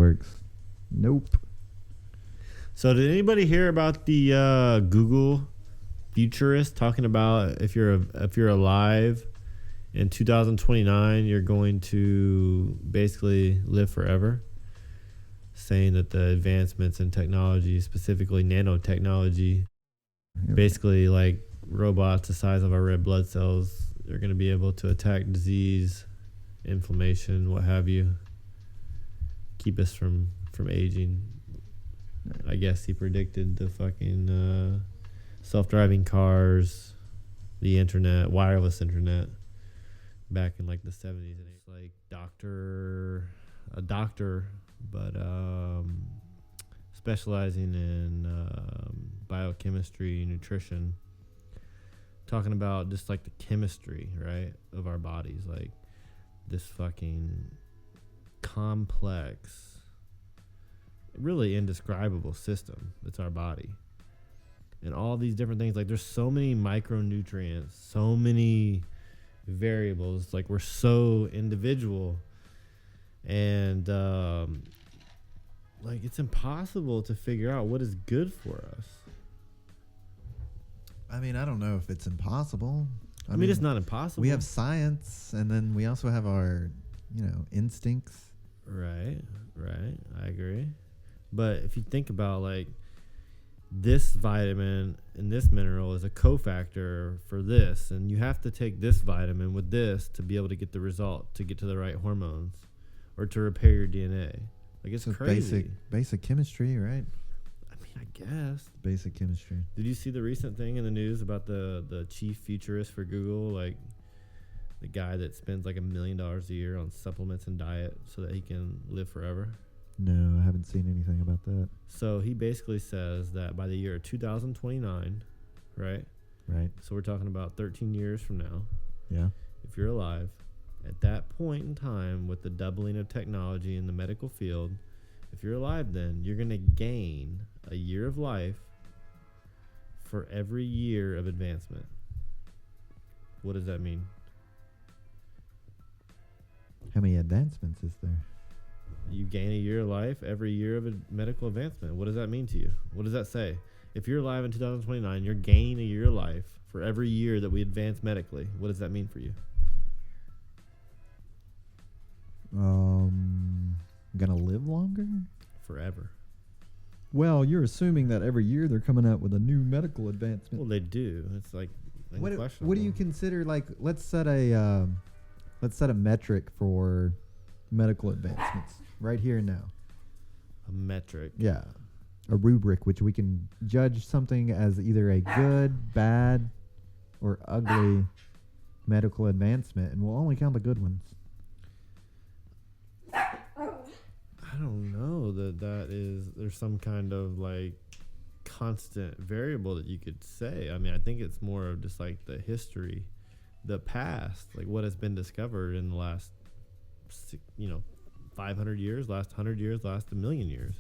works. Nope. So did anybody hear about the Google futurist talking about if you're alive in 2029, you're going to basically live forever? Saying that the advancements in technology, specifically nanotechnology, basically like robots the size of our red blood cells, are going to be able to attack disease, inflammation, what have you, keep us from aging. I guess he predicted the fucking self-driving cars, the internet, wireless internet, back in like the 70s. And it's like a doctor, but specializing in biochemistry, nutrition, talking about just like the chemistry, right, of our bodies, like this fucking complex, really indescribable system that's our body, and all these different things. Like there's so many micronutrients, so many variables, like we're so individual, and like it's impossible to figure out what is good for us. I mean, I don't know if it's impossible. I mean, it's not impossible. We have science, and then we also have our, instincts. Right. I agree. But if you think about like this vitamin and this mineral is a cofactor for this, and you have to take this vitamin with this to be able to get the result, to get to the right hormones or to repair your DNA. Like it's crazy. Basic chemistry, right? I mean, I guess. Basic chemistry. Did you see the recent thing in the news about the chief futurist for Google, like the guy that spends like $1 million a year on supplements and diet so that he can live forever? No, I haven't seen anything about that. So he basically says that by the year 2029, right? Right. So we're talking about 13 years from now. Yeah. If you're alive, at that point in time, with the doubling of technology in the medical field, if you're alive then, you're going to gain a year of life for every year of advancement. What does that mean? How many advancements is there? You gain a year of life every year of a medical advancement. What does that mean to you? What does that say? If you're alive in 2029, you're gaining a year of life for every year that we advance medically. What does that mean for you? Gonna live longer? Forever. Well, you're assuming that every year they're coming out with a new medical advancement. Well, they do. It's like unquestionable. What do you consider, like, let's set a metric for medical advancements right here and now. A metric. Yeah. A rubric which we can judge something as either a good, bad, or ugly medical advancement, and we'll only count the good ones. I don't know there's some kind of like constant variable that you could say. I mean, I think it's more of just like the history, the past, like what has been discovered in the last 500 years, last 100 years, last 1 million years.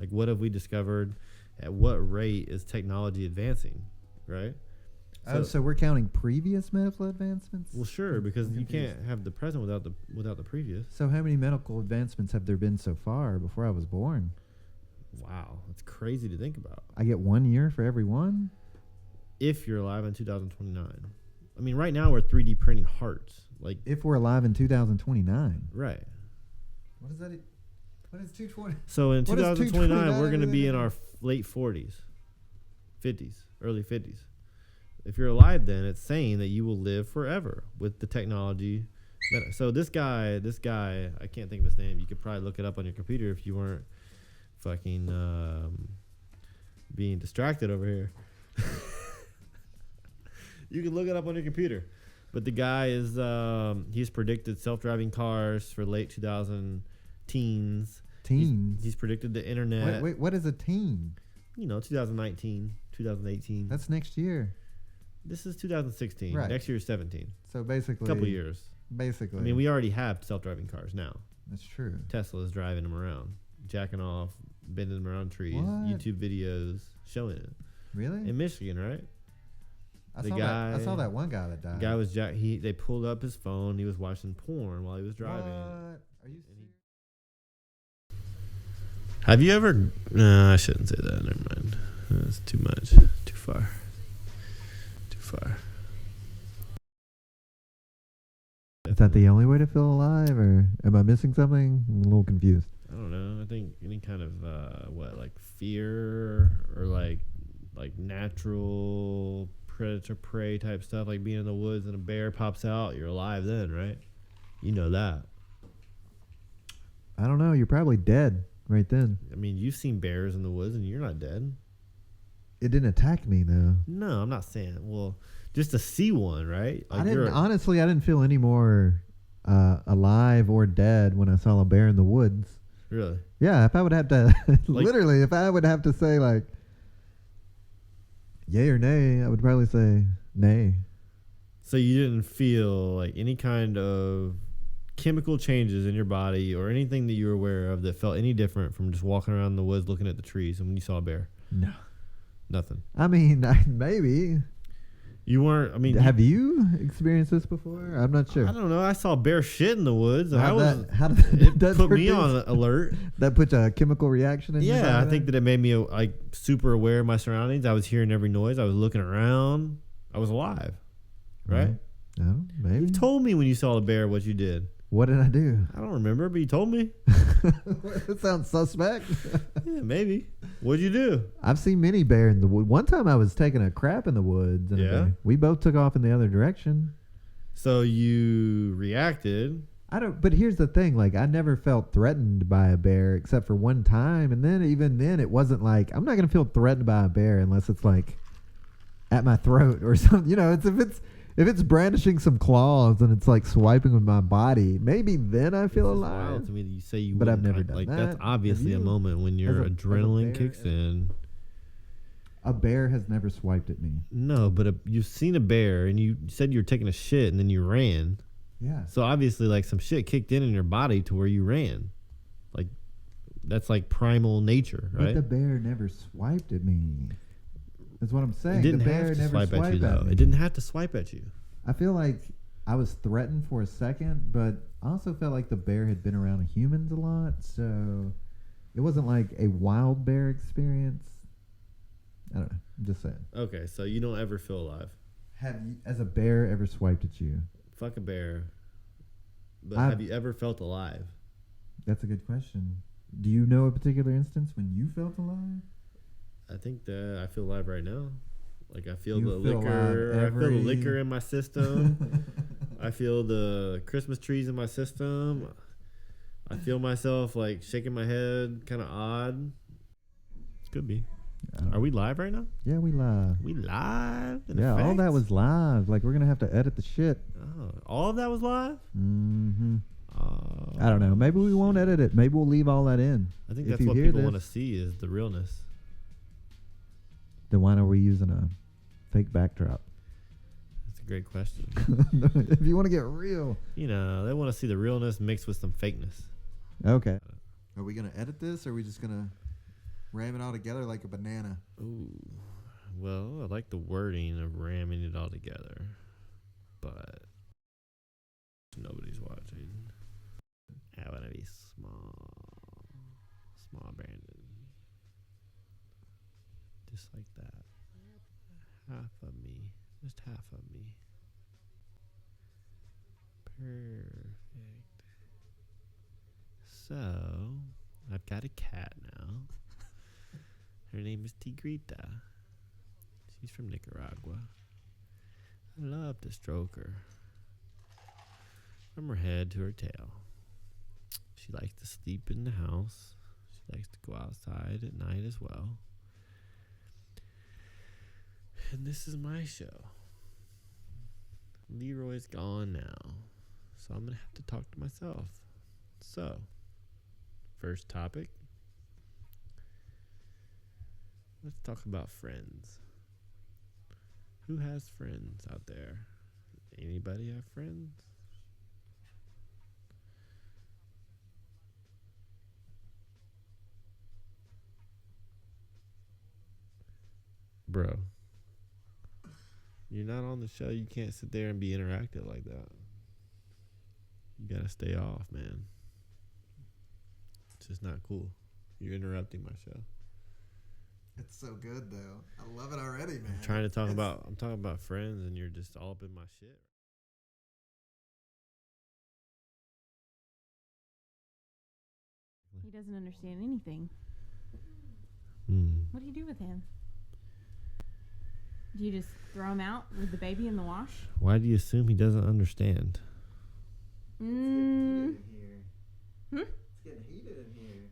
Like what have we discovered? At what rate is technology advancing, right? So we're counting previous medical advancements? Well, sure, because you can't have the present without the previous. So how many medical advancements have there been so far before I was born? Wow, that's crazy to think about. I get 1 year for every one? If you're alive in 2029. I mean, right now we're 3D printing hearts. Like if we're alive in 2029. Right. What is that? What is 220? So in 2029, we're going to be in our late 40s, 50s, early 50s. If you're alive then, it's saying that you will live forever with the technology. So this guy, I can't think of his name. You could probably look it up on your computer if you weren't fucking being distracted over here. You can look it up on your computer. But the guy is, he's predicted self-driving cars for late 2000 teens. Teens? He's predicted the internet. Wait, what is a teen? 2019, 2018. That's next year. This is 2016. Right. Next year is 17. So basically. A couple years. Basically. I mean, we already have self-driving cars now. That's true. Tesla is driving them around, jacking off, bending them around trees, What? YouTube videos showing it. Really? In Michigan, right? I saw that one guy that died. The guy was they pulled up his phone. He was watching porn while he was driving. What? Are you serious? Have you ever? No, I shouldn't say that. Never mind. That's too much. Too far. Too far. Is that the only way to feel alive, or am I missing something? I'm a little confused. I don't know. I think any kind of like fear or like natural predator prey type stuff, like being in the woods and a bear pops out, you're alive then, right? You know that. I don't know. You're probably dead right then. I mean, you've seen bears in the woods and you're not dead. It didn't attack me though. No, I'm not saying. Well, just to see one, right? Like I didn't feel any more alive or dead when I saw a bear in the woods. Really? Yeah, if I would have to literally, if I would have to say like yay or nay, I would probably say nay. So you didn't feel like any kind of chemical changes in your body or anything that you were aware of that felt any different from just walking around the woods looking at the trees and when you saw a bear? No. Nothing. I mean, maybe. You weren't. I mean, have you experienced this before? I'm not sure. I don't know. I saw bear shit in the woods. And How did it that put me on alert. That puts a chemical reaction in. Yeah, I think that it made me like super aware of my surroundings. I was hearing every noise. I was looking around. I was alive. Right? No, maybe. You told me when you saw a bear what you did. What did I do? I don't remember, but you told me. That sounds suspect. Yeah, maybe. What'd you do? I've seen many bear in the wood. One time I was taking a crap in the woods. And Yeah? we both took off in the other direction. So you reacted. But here's the thing. Like, I never felt threatened by a bear except for one time. And then even then it wasn't like, I'm not going to feel threatened by a bear unless it's like at my throat or something. You know, if it's brandishing some claws and it's like swiping with my body, maybe then I feel alive. Wild to me that you say you But I've wouldn't. never done like that. that's obviously a moment when your adrenaline kicks in. A bear has never swiped at me. No, but you've seen a bear and you said you were taking a shit and then you ran. Yeah. So obviously like some shit kicked in your body to where you ran. Like that's like primal nature, right? But the bear never swiped at me. That's what I'm saying. It didn't the bear have to never swipe at you though. me. It didn't have to swipe at you. I feel like I was threatened for a second, but I also felt like the bear had been around humans a lot, so it wasn't like a wild bear experience. I don't know. I'm just saying. Okay, so you don't ever feel alive. Has a bear ever swiped at you? Fuck a bear. But I've- have you ever felt alive? That's a good question. Do you know a particular instance when you felt alive? I think that I feel alive right now. Like I feel You the feel liquor. alive I feel the liquor in my system. I feel the Christmas trees in my system. I feel myself like shaking my head, kind of odd. Could be. Are we live right now? Yeah, we live. We live? Yeah, all that was live. Like, we're going to have to edit the shit. Oh, all of that was live? Mm-hmm. I don't know. Maybe we won't edit it. Maybe we'll leave all that in. I think If that's you what hear people this- want to see is the realness. Then why are we using a fake backdrop? That's a great question. If you want to get real. You know, they want to see the realness mixed with some fakeness. Okay. Are we going to edit this, or are we just going to ram it all together like a banana? Ooh. Well, I like the wording of ramming it all together. But nobody's watching. I want to be small branded. Just like that. Half of me. Just half of me. Perfect. So, I've got a cat now. Her name is Tigrita. She's from Nicaragua. I love to stroke her. From her head to her tail. She likes to sleep in the house. She likes to go outside at night as well. And this is my show. Leroy's gone now, so I'm going to have to talk to myself. So, first topic. Let's talk about friends. Who has friends out there? Anybody have friends? Bro. You're not on the show. You can't sit there and be interactive like that. You gotta stay off, man. It's just not cool. You're interrupting my show. It's so good though. I love it already, man. I'm talking about Friends, and you're just all up in my shit. He doesn't understand anything. What do you do with him? Do you just throw him out with the baby in the wash? Why do you assume he doesn't understand? It's getting heated in here.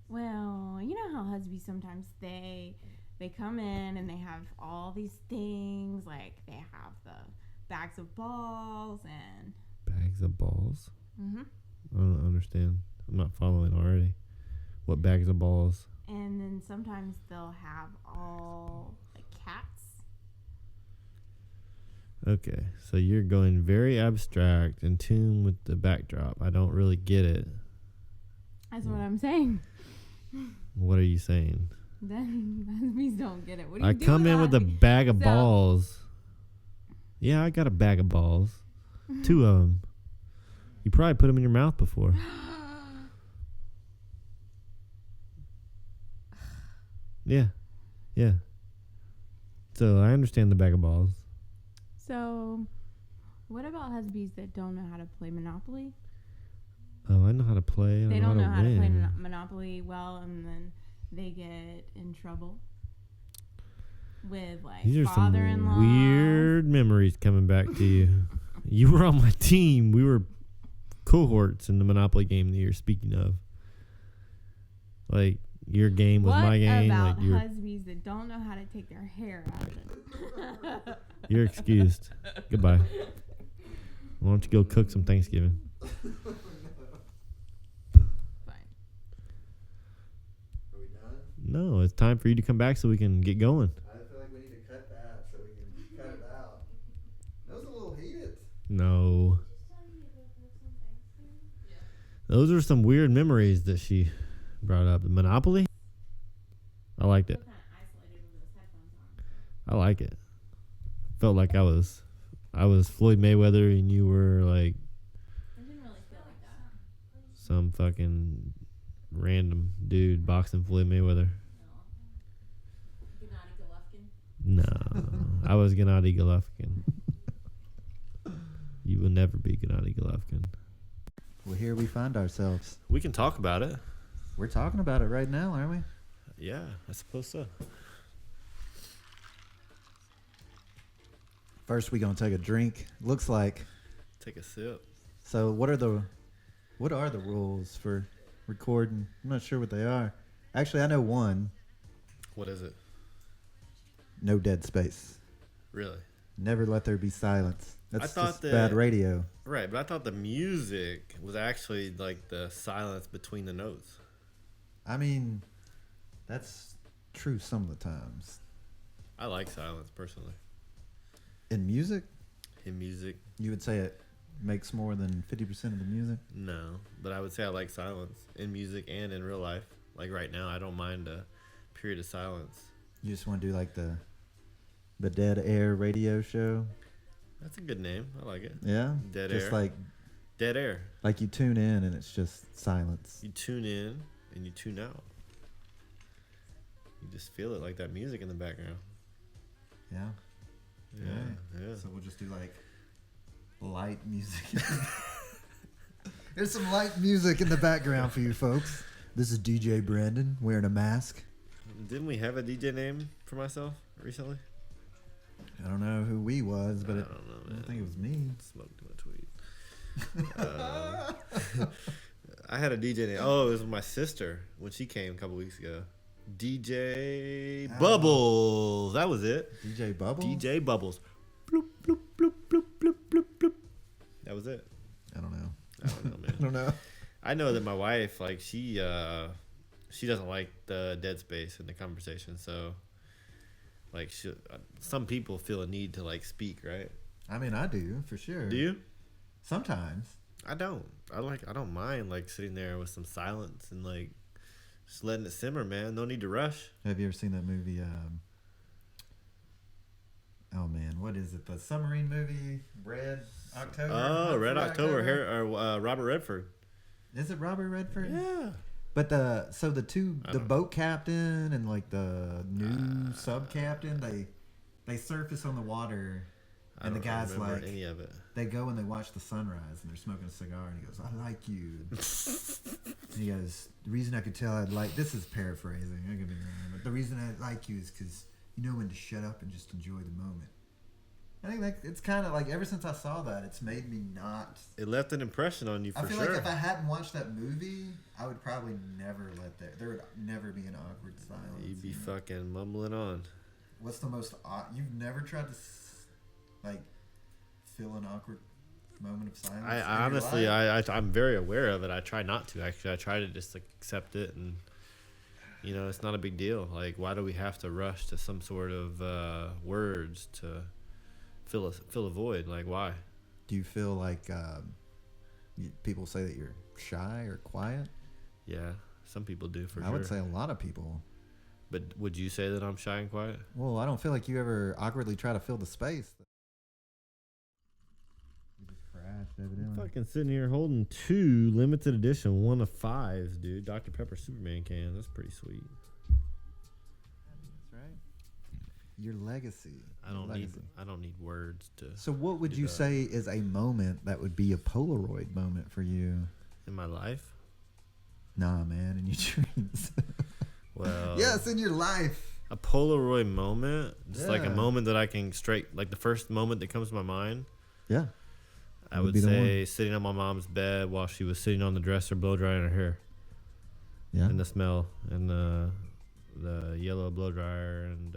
Well, you know how husbands sometimes they come in and they have all these things, like they have the bags of balls and Bags of balls? I don't understand. I'm not following already. What bags of balls? And then sometimes they'll have all like cats. Okay, so you're going very abstract, in tune with the backdrop. I don't really get it. That's what I'm saying. What are you saying? Then husbands don't get it. What do you I do come in with a bag of balls. Yeah, I got a bag of balls. 2 of them. You probably put them in your mouth before. Yeah. So I understand the bag of balls. So, what about husbands that don't know how to play Monopoly? Oh, I know how to play. They don't know how to play win. Monopoly well, and then they get in trouble with like These are some father-in-law. weird memories coming back to you. You were on my team. We were cohorts in the Monopoly game that you're speaking of. Like, your game was my game. What Like, about husbands that don't know how to take their hair out? you're excused. Goodbye. Why don't you go cook some Thanksgiving? Fine. Are we done? No, it's time for you to come back so we can get going. I feel like we need to cut that so we can cut it out. That was a little heated. No. Those are some weird memories that she brought up. The Monopoly? I liked it. I like it. Felt like I was Floyd Mayweather and you were like I didn't really feel like that. some fucking random dude boxing Floyd Mayweather. No, I was Gennady Golovkin. You will never be Gennady Golovkin. Well, here we find ourselves. We can talk about it. We're talking about it right now, aren't we? Yeah, I suppose so. First, we gonna take a drink. Looks like. Take a sip. So, what are the rules for recording? I'm not sure what they are. Actually, I know one. What is it? No dead space. Really? Never let there be silence. That's thought just that- bad radio. Right, but I thought the music was actually like the silence between the notes. I mean, that's true some of the times. I like silence personally. In music, In music, you would say it makes more than 50% of the music. no, but I would say I like silence in music and in real life. Like right now, I don't mind a period of silence. You just want to do like the Dead Air radio show. That's a good name. I like it. Yeah, Dead just Air. like Dead air. you tune in and it's just silence. You tune in and you tune out. You just feel it like that music in the background. Yeah. Yeah. So we'll just do like light music. There's some light music in the background for you folks. This is DJ Brandon wearing a mask. Didn't we have a DJ name for myself recently? I don't know who we was, but I I don't know, don't man. think it was me. Smoked too much weed. I had a DJ name. Oh, it was my sister when she came a couple weeks ago. DJ Bubbles. That was it. DJ Bubbles? DJ Bubbles. Bloop, bloop, bloop, bloop, bloop, bloop, bloop. That was it. I don't know. I don't know, man. I don't know. I know that my wife, like, she doesn't like the dead space in the conversation. So, like, some people feel a need to like speak, right? I mean, I do for sure. Do you? Sometimes. I don't. I don't mind like sitting there with some silence and like just letting it simmer, man. No need to rush. Have you ever seen that movie? Oh man, what is it? The submarine movie, Red October. Oh, Red October. Robert Redford. Is it Robert Redford? Yeah. But the don't- boat captain and like the new sub captain, they surface on the water, I and the don't guy's remember like, any of it. they go and they watch the sunrise, and they're smoking a cigar, and he goes, "I like you." And he goes, "The reason I could tell I'd like," this is paraphrasing, I could be wrong, but the reason I like you is because you know when to shut up and just enjoy the moment. I think like it's kind of like ever since I saw that, it's made me not. It left an impression on you for I feel sure. like if I hadn't watched that movie, I would probably never there would never be an awkward silence. You'd be you know? fucking mumbling on. What's the most you've never tried to like fill an awkward moment of silence? I in your honestly, life? I'm very aware of it. I try not to. Actually, I try to just accept it, and you know, it's not a big deal. Like, why do we have to rush to some sort of words to fill a void? Like, why? Do you feel like people say that you're shy or quiet? Yeah, some people do for I sure. would say a lot of people. But would you say that I'm shy and quiet? Well, I don't feel like you ever awkwardly try to fill the space. You just crashed, evidently. Fucking sitting here holding 2 limited edition 1 of 5s, dude. Dr. Pepper Superman can. That's pretty sweet. That's right. Your legacy. I don't need words to. So, what would do you that. say is a moment that would be a Polaroid moment for you? In my life? Nah, man, in your dreams. Well, Yes, in your life. a Polaroid moment, just like a Yeah. moment that I can like the first moment that comes to my mind. Yeah. I Would would be the say sitting on my mom's bed while she was sitting on the dresser blow drying her hair, Yeah. and the smell, and the yellow blow dryer, and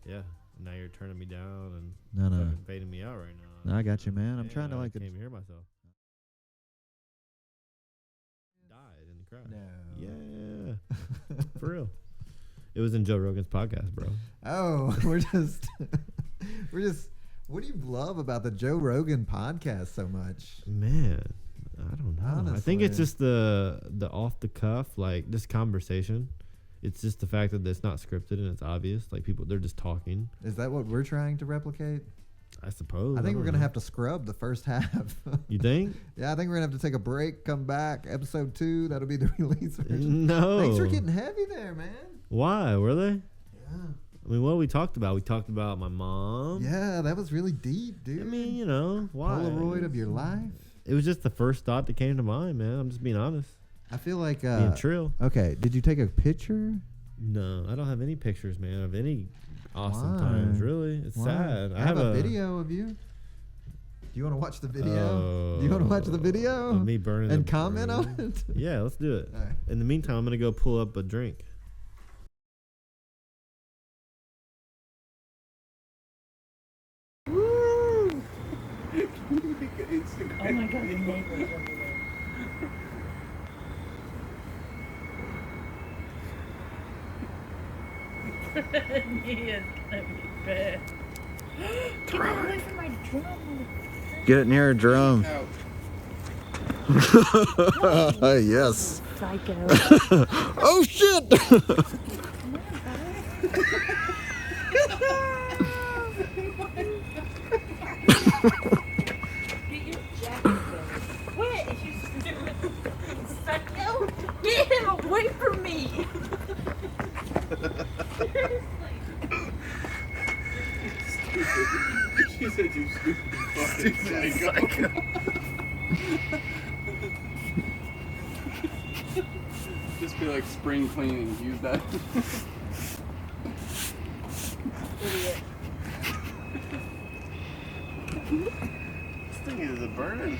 yeah. Now you're turning me down and No. fucking fading me out right now. No, I got you, man. I'm Yeah, trying to I like. can't even hear myself. Died in the crash. No. Yeah, for real. It was in Joe Rogan's podcast, bro. Oh, we're just. What do you love about the Joe Rogan podcast so much? Man, I don't know. I think it's Honestly. just the off the cuff, like this conversation. It's just the fact that it's not scripted and it's obvious. Like people, they're just talking. Is that what we're trying to replicate? I suppose. I think we're don't gonna know. have to scrub the first half. You think? Yeah, I think we're gonna have to take a break, come back, episode 2. That'll be the release version. No. Things are getting heavy there, man. Why were they? Yeah. I mean, what we talked about? We talked about my mom. Yeah, that was really deep, dude. I mean, you know, why? Polaroid of your life. It was just the first thought that came to mind, man. I'm just being honest. I feel like. Being trill. Okay, did you take a picture? No, I don't have any pictures, man, of any awesome Why? times. Really, it's Why? sad. I have a video of you. Do you want to watch the video? Do you want to watch the video? Of me burning and the comment broom? on it? Yeah, let's do it. All right. In the meantime, I'm gonna go pull up a drink. Oh my god, the neighbors over there. He is gonna be bad. Get away from my drum. Get it near a drum. Yes. Psycho. Oh shit! Get your jacket ready. What is you doing? Psycho? Get him away from me! She said you stupid fucking psycho. Just be like spring cleaning. Use that. Idiot. This thing is a burning.